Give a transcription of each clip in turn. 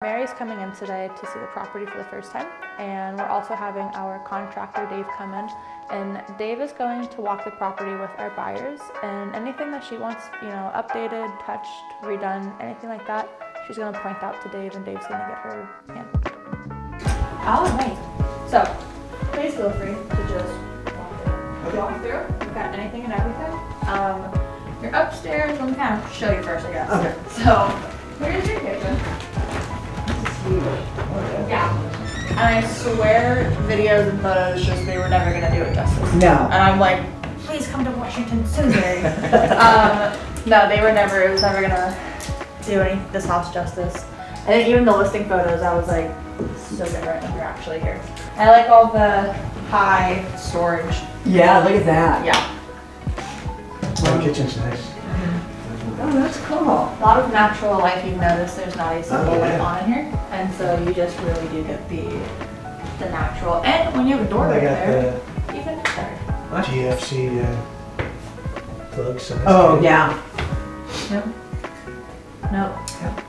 Mary's coming in today to see the property for the first time, and we're also having our contractor Dave come in, and Dave is going to walk the property with our buyers, and anything that she wants, updated, touched, redone, anything like that, she's going to point out to Dave, and Dave's going to get her hand. All right, so please feel free to just walk through. We've got anything and everything. You're upstairs. Let me kind of show you first, I guess. Okay. So here's your kitchen. Yeah. And I swear videos and photos just, they were never gonna do it justice. No. And I'm like, please come to Washington soon, Mary. No, it was never gonna do this house justice. I think even the listing photos, I was like, so different when you're actually here. I like all the high storage. Yeah, look at that. Yeah. The kitchen's nice. Oh, that's cool. A lot of natural light. You've noticed there's not a single light on in here, and so you just really do get the natural. And when you have a door right there, even better. GFC plugs. So oh yeah. Nope. Nope. Yep.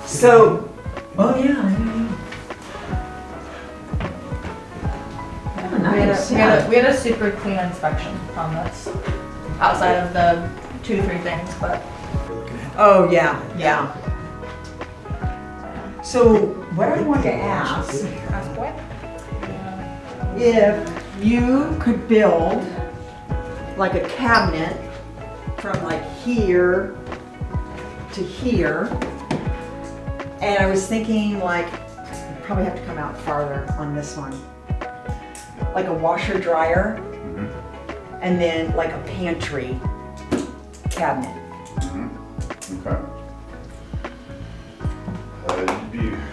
So, oh yeah. Oh, nice. We had a super clean inspection on this, outside of the 2-3 things, but. Oh yeah, yeah. So what I wanted to ask, if you could build like a cabinet from like here to here, and I was thinking like, you probably have to come out farther on this one, like a washer dryer, and then like a pantry cabinet. Okay.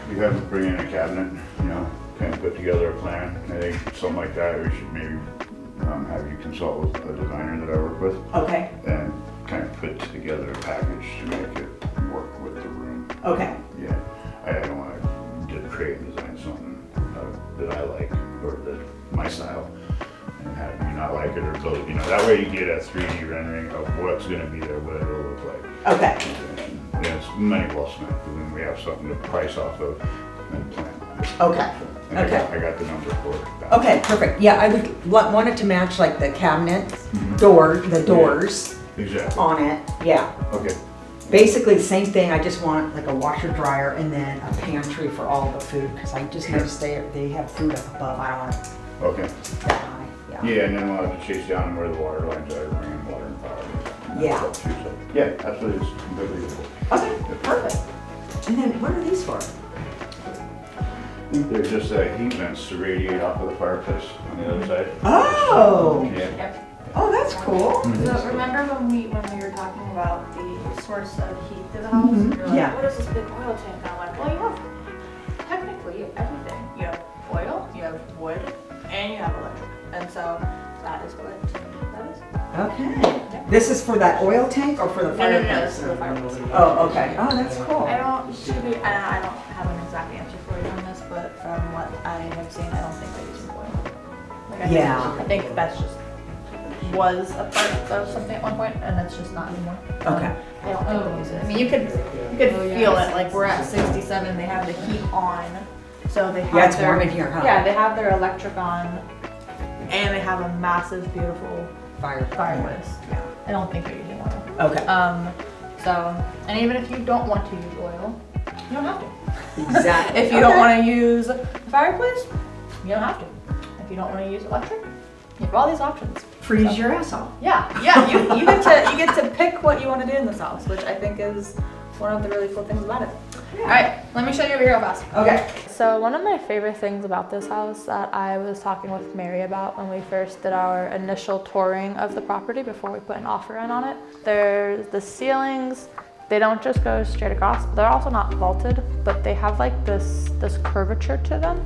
We have to bring in a cabinet, kind of put together a plan. I think something like that, we should maybe have you consult with a designer that I work with. Okay. And kind of put together a package to make it work with the room. Okay. Yeah. I don't want to create and design something that I like or that my style, and have you not like it or build it. That way you get a 3D rendering of what's going to be there, what it'll look like. Okay. And it's money well spent, because then we have something to price off of and plan. Okay. And Okay. I got the number for it. Okay, perfect. Yeah, I would want it to match like the cabinet, the doors Exactly. on it. Yeah. Okay. Basically the same thing. I just want like a washer dryer and then a pantry for all the food, because I just noticed they have food up above. I don't want it Okay. that high. Yeah. Yeah, and then we'll have to chase down where the water lines are, bring in water and power. Yeah. So, yeah, absolutely. It's completely doable. Okay, perfect. And then what are these for? They're just heat vents to radiate off of the fireplace on the other side. Oh. Yeah. Yep. Oh, that's cool. So remember when we were talking about the source of heat to the house? You're like, Yeah. what is this big oil tank? And I'm like, well, you have technically everything. You have oil, you have wood, and you have electric. And so that is what that is. Okay. This is for that oil tank or for the fireplace? No, this is the fireplace. Oh, okay. Oh, that's cool. I don't have an exact answer for you on this, but from what I have seen, I don't think they're using oil. I think that's just was a part of something at one point, and it's just not anymore. Okay. I don't think they use it. I mean, you could feel it. Like we're at 67, they have the heat on, so they have Yeah, it's warm in here, huh? Yeah, they have their electric on, and they have a massive, beautiful fireplace. Yeah. I don't think they're using oil. Okay. And even if you don't want to use oil, you don't have to. Exactly. If you don't want to use the fireplace, you don't have to. If you don't want to use electric, you have all these options. Freeze your ass off. Yeah, you get to pick what you want to do in this house, which I think is one of the really cool things about it. Yeah. All right, let me show you over here real fast. Okay. So one of my favorite things about this house that I was talking with Mary about when we first did our initial touring of the property before we put an offer in on it, there's the ceilings. They don't just go straight across, but they're also not vaulted, but they have like this curvature to them,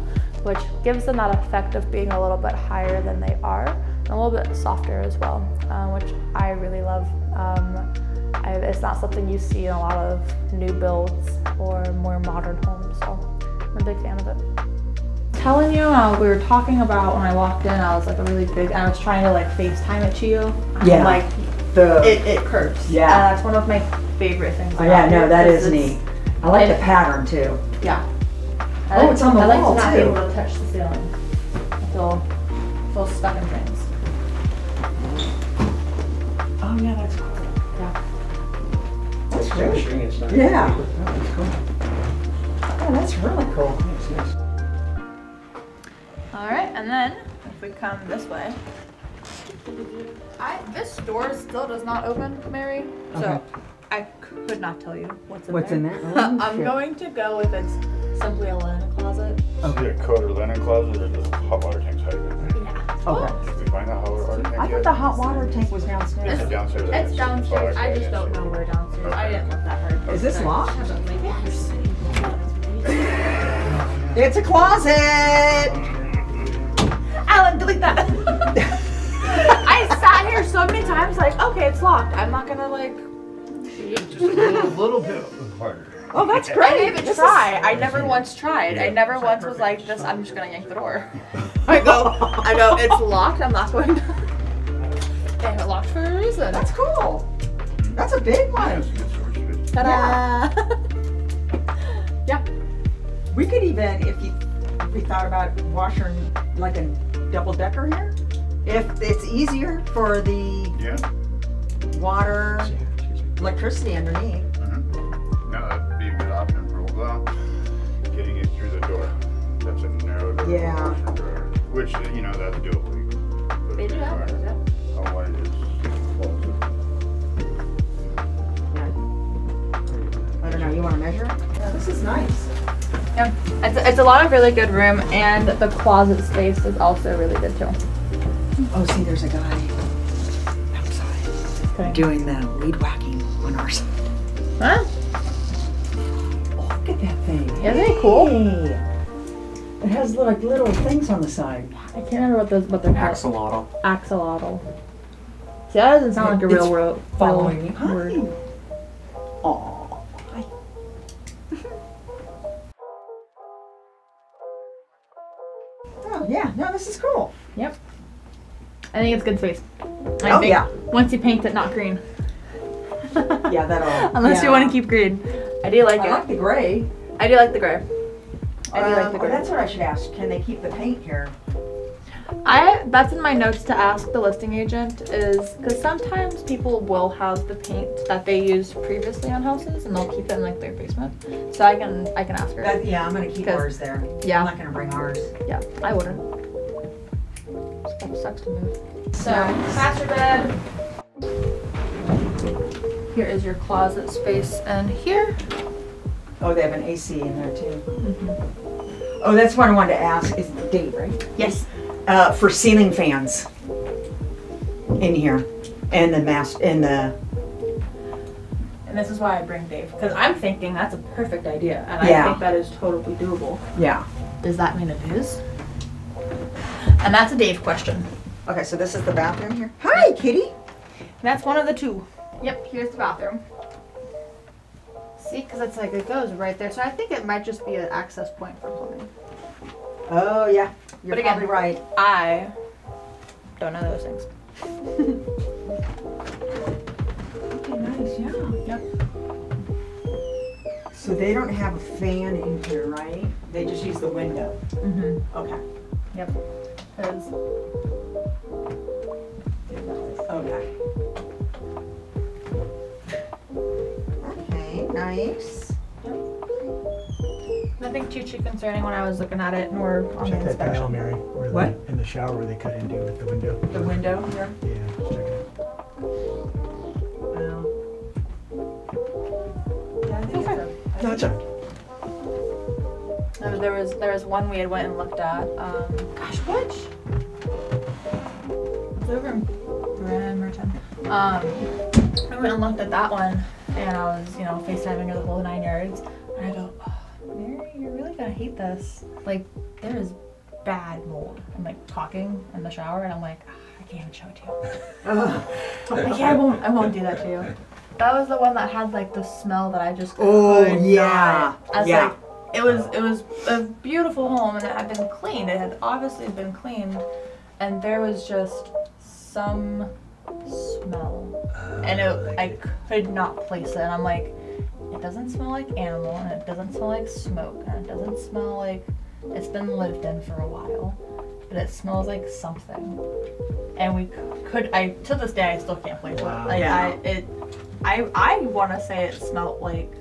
which gives them that effect of being a little bit higher than they are, and a little bit softer as well, which I really love. It's not something you see in a lot of new builds or more modern homes, so I'm a big fan of it. Telling you, we were talking about when I walked in, I was like a really big, I was trying to like FaceTime it to you. Yeah. Like it curves. Yeah. That's one of my favorite things. Oh yeah, no, that is it's neat. I like the pattern too. Yeah, Oh, it's on the I like wall, to not be too. able to touch the ceiling. I feel stuck in things. Oh yeah, that's cool. Yeah. That's It's really texturing, it's nice. Yeah. Oh, that's cool. Oh, that's really cool. Nice, nice. All right, and then if we come this way, this door still does not open, Mary. So Okay. I could not tell you what's in What's there. in there? Oh, I'm shit. going to go with it's simply a linen closet. Is it a coat or linen closet or the hot water tank's hiding in there? Yeah. Okay. Did we find the hot water tank I yet? thought the hot water tank was Is downstairs. it downstairs? It's downstairs. Oh, I okay, just don't know where downstairs. I Okay. didn't look that hard. Is this locked? Yes. It's a closet. Alan, delete that. I sat here so many times like, okay, it's locked. I'm not gonna like. Just a little bit harder. Oh, that's I great. didn't even try. I never once tried. I never once was like, this. I'm just gonna yank the door. I go, it's locked. I'm not going to. Damn it, locked for a reason. That's cool. That's a big one. That's a good storage space. Ta-da! Yeah. We could even, if we thought about washer like a double decker here, if it's easier for the Yeah. water, Yeah, excuse me. electricity underneath. No, that'd be a good option for, well, getting it through the door. That's a narrow door. Yeah. Which, that's doable. They do have those, yeah. Oh, what it is. I don't know, you want to measure it? Yeah, this is nice. Yeah. It's a lot of really good room, and the closet space is also really good too. Oh, see, there's a guy outside Okay. doing the weed whacking on our side. Huh? Oh, look at that thing. Isn't it cool? Hey. It has like little things on the side. I can't remember what they're called. Axolotl. Axolotl. See, that doesn't sound like a real It's word. Following me. word. Aw. Hi. Oh, yeah. No, this is cool. Yep. I think it's good space. I Oh, think yeah. Once you paint it, not green. Yeah, that'll. Unless you want to keep green. I do like I it. like the gray. I do like the gray. I do like the Oh, gray. that's what I should ask. Can they keep the paint here? That's in my notes to ask the listing agent is because sometimes people will have the paint that they used previously on houses and they'll keep it in like their basement. So I can ask her. Yeah, I'm gonna keep 'Cause- ours there. Yeah. I'm not gonna bring ours. Yeah, I wouldn't. Stuff sucks to move. So, master bed. Here is your closet space, and here. Oh, they have an AC in there too. Oh, that's what I wanted to ask. Is Dave, right? Yes. For ceiling fans in here, and the And this is why I bring Dave, because I'm thinking that's a perfect idea, and Yeah. I think that is totally doable. yeah. Does that mean it is? And that's a Dave question. Okay, so this is the bathroom here. Hi, kitty. That's one of the two. Yep, here's the bathroom. See, because it's like, it goes right there. So I think it might just be an access point for plumbing. Oh yeah, you're But again- probably right. I don't know those things. Okay, nice. Yeah. Yep. So they don't have a fan in here, right? They just use the window. Mm-hmm. Okay. Yep. Because Okay. Okay, nice. nothing too concerning when I was looking at it, nor on the Check that tile, inspection. Mary. Where What? In the shower where they cut into with the window. The window here. Yeah, just check it. Well. Yeah, I think Okay. No, it's a. There was one we had went and looked at. Gosh, which? It's over in Bremerton. I went and looked at that one, and I was, FaceTiming her the whole 9 yards. And I go, oh, Mary, you're really gonna hate this. Like, there is bad mold. I'm like talking in the shower, and I'm like, I can't even show it to you. Like, yeah, I won't do that to you. That was the one that had like the smell that I just Oh, could yeah. not. I was Yeah. like, it was a beautiful home, and it had been cleaned. It had obviously been cleaned, and there was just some smell, and I could not place it. And I'm like, it doesn't smell like animal, and it doesn't smell like smoke, and it doesn't smell like it's been lived in for a while, but it smells like something. And we could, to this day, I still can't place it. Wow. Like, Yeah. I want to say it smelled like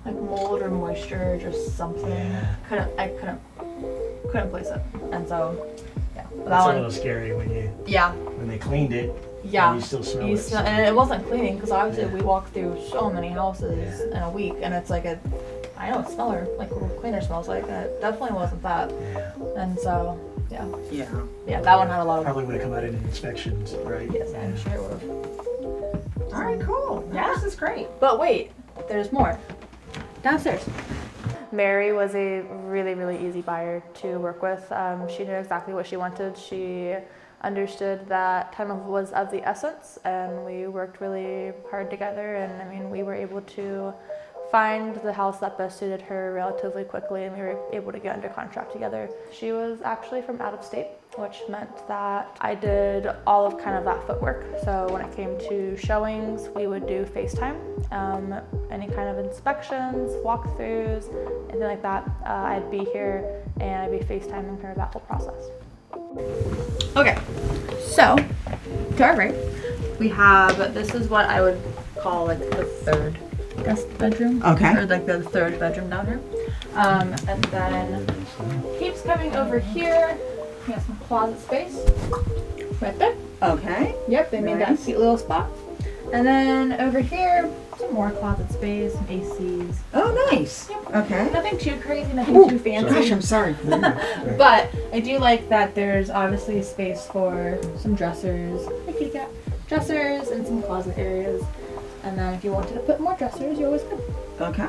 mold or moisture or just something. Yeah. I couldn't place it. And so, yeah. But that That's a one, little scary yeah. when they cleaned it. Yeah. And you still smell it. And it wasn't cleaning because obviously Yeah. we walked through so many houses Yeah. in a week, and it's like I know it's smeller, like what a cleaner smells like, and it definitely wasn't that. Yeah. And so, yeah. Yeah. Yeah, that one had a lot of, Probably would have come out in inspections, right? yes, I'm sure it would have. All right, cool. Yeah. This is great. But wait, there's more. Downstairs. Mary was a really, really easy buyer to work with. She knew exactly what she wanted. She understood that time was of the essence, and we worked really hard together. And I mean, we were able to find the house that best suited her relatively quickly, and we were able to get under contract together. She was actually from out of state, which meant that I did all of kind of that footwork. So when it came to showings, we would do FaceTime. Any kind of inspections, walkthroughs, anything like that, I'd be here and I'd be FaceTiming her that whole process. Okay, so to our right, we have, this is what I would call like the third guest bedroom. Okay. Or like the third bedroom down here. And then keeps coming over here. We have some closet space right there. Okay. Yep, they made that Nice. cute little spot. And then over here, some more closet space, some ACs. Oh, nice. Okay. Nothing too crazy, nothing Ooh, too fancy. Gosh, I'm sorry. But I do like that there's obviously a space for some dressers, like you got dressers and some closet areas. And then if you wanted to put more dressers, you always could. Okay.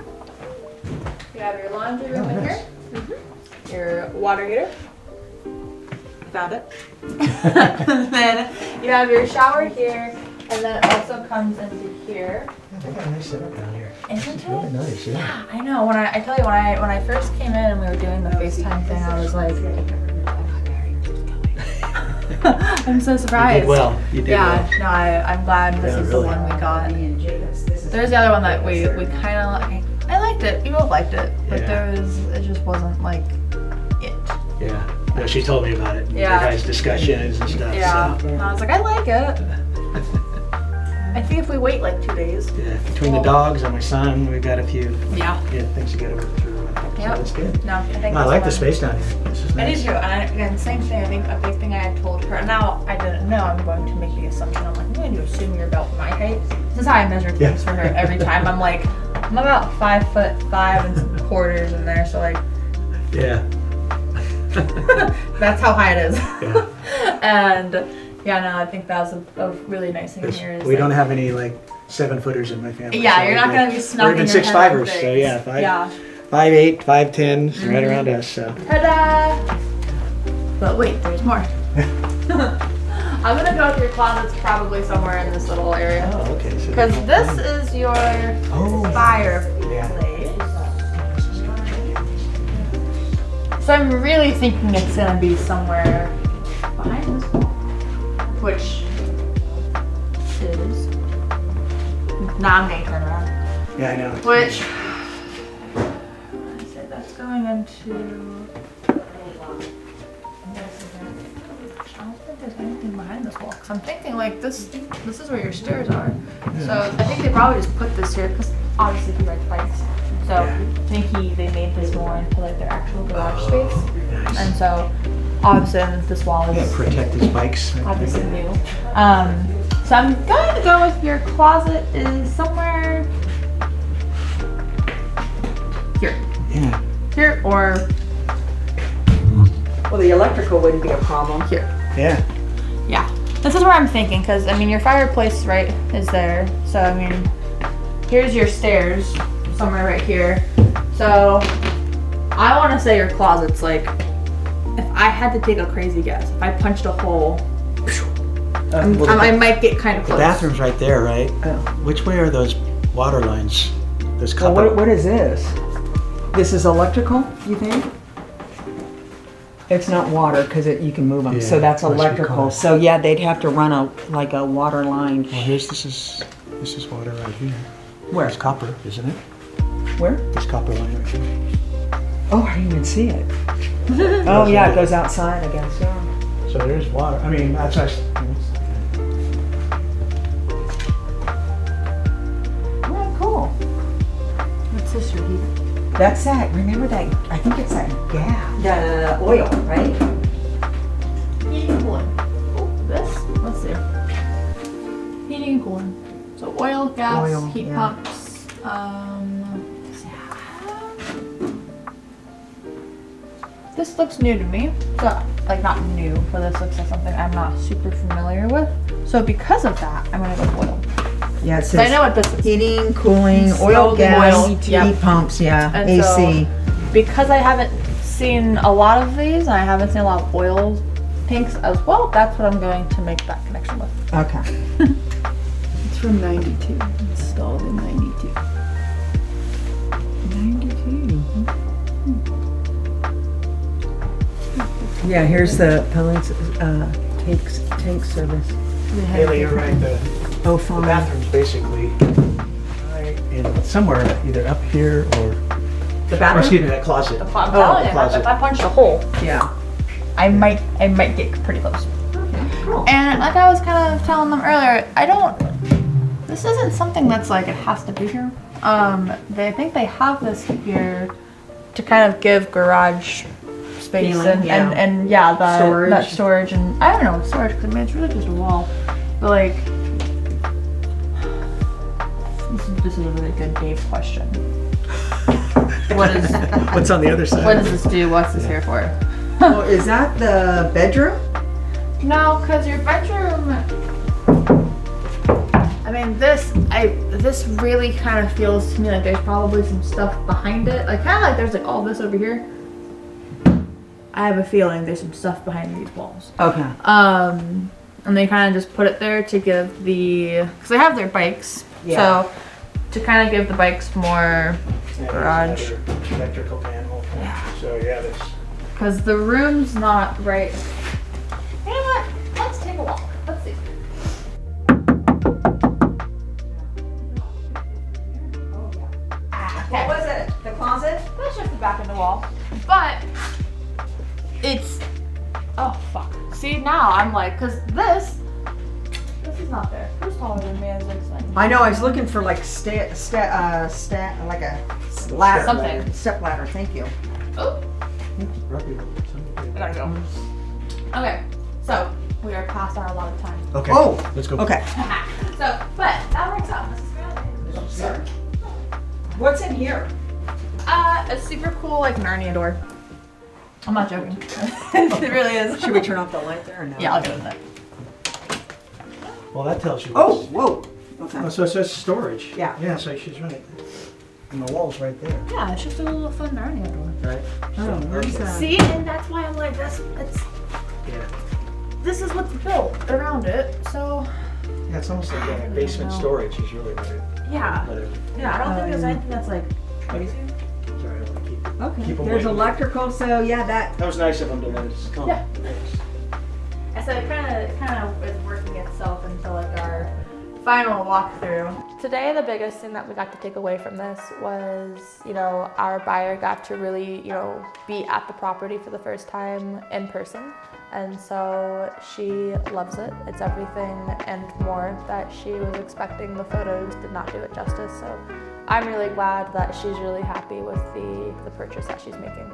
You have your laundry room in here, your water heater. Found it. And then you have your shower here, and then it also comes into here. They got a nice setup down here. Isn't It's really it? nice, yeah. Yeah, I know. I tell you, when I first came in and we were doing the FaceTime thing, I was like, I'm so You surprised. did well. You did Yeah, well. no, I'm glad this Yeah, is really. the one we got. There's the other one that we kind of like. I liked it. We both liked it, but Yeah. it just wasn't like it. Yeah. No, she told me about it. Yeah. Your guys' discussions and stuff. Yeah. So. And I was like, I like it. I think if we wait like 2 days. Yeah. Between the dogs and my son, we've got a few Yeah. things you gotta work through. Yep. So it's good. No, I think No, I this like the one- space down here. This is I nice. did too, and again, same thing. I think a big thing I had told her. Now I didn't know. I'm going to make the assumption. I'm like, I'm going to assume you're about my height. This is how I measure things for her every time. I'm like, I'm about 5'5" and some quarters in there. So like, Yeah. that's how high it is. Yeah. And yeah, no, I think that was a really nice thing here. Is We don't like- have any like 7-footers in my family. Yeah, so you're not we're gonna be good. snug Or even in your 6'5"ers. head on So yeah, things. Yeah. 5'8", 5'10", Mm-hmm. right around us. So. Ta-da! But wait, there's more. I'm gonna go with your closets probably somewhere in this little area. Oh, okay. So Because this is your Oh. fireplace. Yeah. So I'm really thinking it's gonna be somewhere behind this wall. Which is... Nah, I'm gonna turn around. Yeah, I know. Which... I said that's going into... I don't think there's anything behind this wall. Because I'm thinking like this is where your stairs are. So I think they probably just put this here because obviously he rides bikes. So Yeah. I think they made this more into like their actual garage space. Nice. And so obviously this wall Yeah, is protect his bikes. obviously new. So I'm going to go with your closet is somewhere here. Yeah. Here or Well, the electrical wouldn't be a problem. here. Yeah. Yeah. This is where I'm thinking because, I mean, your fireplace, right, is there. So, I mean, here's your stairs somewhere right here. So, I want to say your closet's like, if I had to take a crazy guess, if I punched a hole, I might get kind of The close. bathroom's right there, right? Oh. Which way are those water lines? Those Well, couple. what is this? This is electrical, you think? It's not water because you can move them, so Yeah, that's must be electrical. cold. So yeah, they'd have to run a water line. Well, this is water right here. Where? It's copper, isn't it? Where? This copper line right here. Oh, I didn't even see it. Oh, yeah, it goes outside, I guess, yeah. So there's water. I mean, that's actually. Oh, cool. What's this, your heater? That's that. Remember that? I think it's that gas. The oil, right? Heating and cooling. Oh, this? Let's see. Heating and cooling. So oil, gas, Oil, heat yeah. pumps. This looks new to me. So, like not new, but this looks like something I'm not super familiar with. So because of that, I'm gonna go with oil. Yeah, it So I says know what this is. heating, cooling, oil, Smoke, gas, oil, heat yep. pumps, yeah, And AC. Because I haven't seen a lot of these, and I haven't seen a lot of oil tanks as well, that's what I'm going to make that connection with. Okay. It's from 92. Installed in 92. 92. Yeah, here's the Pellin's tank service. Haley, you're right. The Oh, fine. bathroom's basically right in somewhere, either up here or The or bathroom? excuse me, that closet. I'm telling you, closet. if I punched a hole, Yeah. I might get pretty close. Cool. And like I was kind of telling them earlier, this isn't something that's like it has to be here. They think they have this here to kind of give garage space Feeling, yeah. and yeah, that Storage. storage and I don't know storage because I mean it's really just a wall, but like this is a really good Dave question. What is What's on the other side? what does this do? What's this here for? Well, is that the bedroom? No, because your bedroom. I mean, this really kind of feels to me like there's probably some stuff behind it. Like kind of like there's like all this over here. I have a feeling there's some stuff behind these walls. Okay. And they kind of just put it there to give because they have their bikes. Yeah. So to kind of give the bikes more Yeah, garage. there's another electrical panel. Yeah. So yeah, there's. Because the room's not right. You know what? Let's take a walk. Let's see. What was it? The closet? That's just the back of the wall. But it's oh fuck. See now I'm like, cause this is not there. Who's taller than me? I was like, I know, I was looking for like like a ladder. Something. Step ladder, thank you. oh, I gotta go. Okay, so we are past our allotted time. Okay. Oh, Let's go. okay. So, but that works out. This is good. Sorry. What's in here? A super cool like Narnia door. I'm not joking. It really is. Should we turn off the light there or no? Yeah, I'll go with that. Well, that tells you. Oh, what's- whoa. Oh, Okay. so it says storage. Yeah. Yeah, so she's right. And the wall's right there. Yeah, it's just a little fun Narnia door. Right. Oh, where's that? See, and that's why I'm like, Yeah. this is what's built around it. So Yeah, it's almost like a basement know. storage is really what it. yeah, What it yeah. I don't think there's anything that's like crazy. sorry, I don't want to keep. Okay. Keep 'em There's waiting. electrical, so yeah, that. That was nice of them to let us come. Yeah. And so it kind of is working itself into like our final walkthrough. Today, the biggest thing that we got to take away from this was, our buyer got to really, be at the property for the first time in person. And so she loves it. It's everything and more that she was expecting. The photos did not do it justice. So I'm really glad that she's really happy with the purchase that she's making.